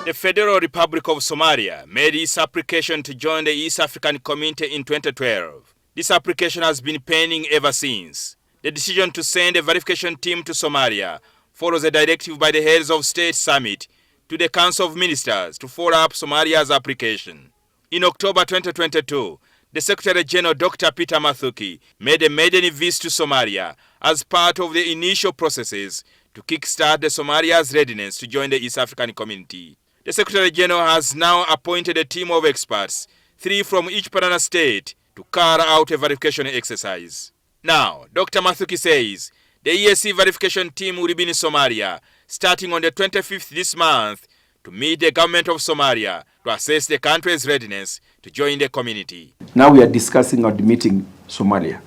The Federal Republic of Somalia made its application to join the East African Community in 2012. This application has been pending ever since. The decision to send a verification team to Somalia follows a directive by the Heads of State Summit to the Council of Ministers to follow up Somalia's application. In October 2022, the Secretary General Dr. Peter Mathuki made a maiden visit to Somalia as part of the initial processes to kickstart the Somalia's readiness to join the East African Community. The Secretary General has now appointed a team of experts, 3 from each partner state, to carry out a verification exercise. Now, Dr. Mathuki says the EAC verification team will be in Somalia starting on the 25th this month to meet the government of Somalia to assess the country's readiness to join the community. Now we are discussing admitting Somalia.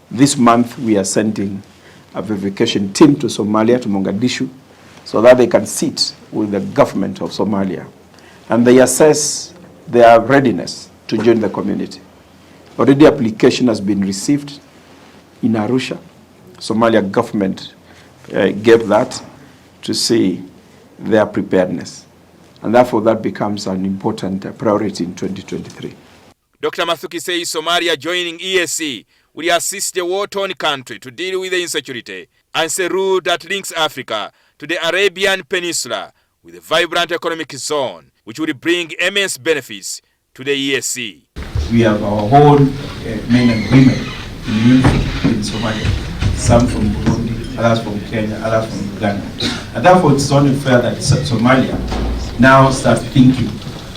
This month we are sending a verification team to Somalia, to Mogadishu, so that they can sit with the government of Somalia and they assess their readiness to join the community. Already application has been received in Arusha. Somalia government gave that to see their preparedness, and therefore that becomes an important priority in 2023. Dr. Mathuki says Somalia joining EAC will assist the war-torn country to deal with the insecurity and it's a route that links Africa to the Arabian Peninsula with a vibrant economic zone, which will bring immense benefits to the EAC. We have our own men and women in Somalia, some from Burundi, others from Kenya, others from Uganda. And therefore it's only fair that Somalia now starts thinking,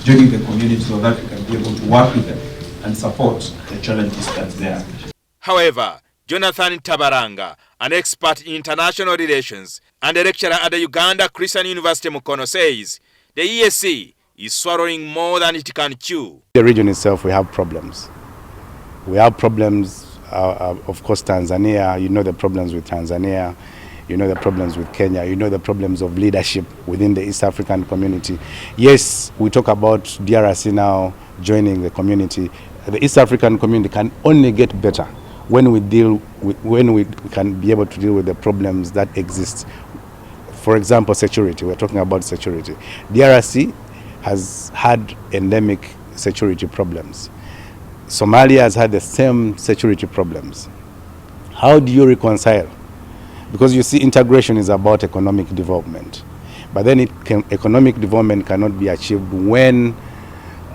joining the community so that we can be able to work with them and support the challenges that they are. However, Jonathan Tabaranga, an expert in international relations and a lecturer at the Uganda Christian University Mukono, says the EAC is swallowing more than it can chew. The region itself, we have problems. We have problems, of course, Tanzania. You know the problems with Tanzania. You know the problems with Kenya. You know the problems of leadership within the East African community. Yes, we talk about DRC now joining the community. The East African community can only get better when we can be able to deal with the problems that exist. For example, security. We're talking about security. DRC has had endemic security problems. Somalia has had the same security problems. How do you reconcile? Because you see, integration is about economic development. But then economic development cannot be achieved when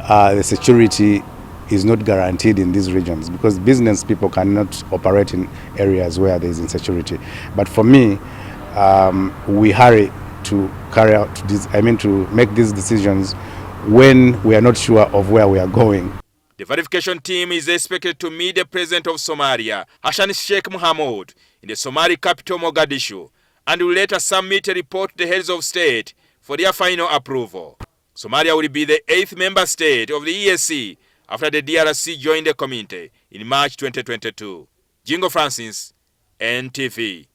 the security is not guaranteed in these regions, because business people cannot operate in areas where there is insecurity. But for me, we hurry to carry out this, to make these decisions when we are not sure of where we are going. The verification team is expected to meet the president of Somalia, Hassan Sheikh Mohamud, in the Somali capital Mogadishu, and will later submit a report to the heads of state for their final approval. Somalia will be the 8th member state of the EAC after the DRC joined the community in March 2022. JJINGO FRANCIS, NTV.